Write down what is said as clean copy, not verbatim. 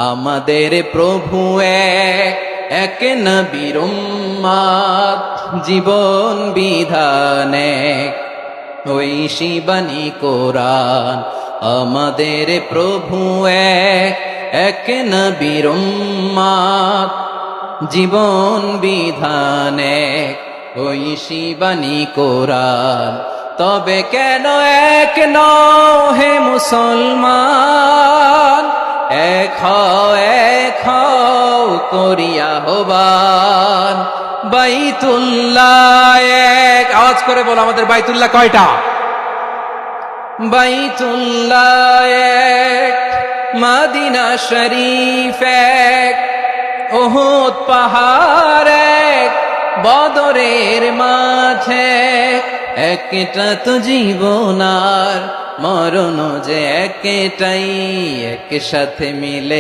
আমাদের প্রভু এক নবীর উম্মত, জীবন বিধানে ঐশী বাণী কোরআন। আমাদের প্রভু এক নবীর উম্মত, জীবন বিধানে ঐশী বাণী কোরআন। তবে কেন এক নও হে মুসলমান, এক হও করিয়া আহ্বান। বাইতুল্লাহ এক, আওয়াজ করে বলো আমাদের বাইতুল্লাহ কয়টা? বাইতুল্লাহ এক, মদিনা শরীফ এক, উহুদ পাহাড় এক, বদরের মাঝে একটা তো জীবন আর মরণ যে একটাই, একসাথে মিলে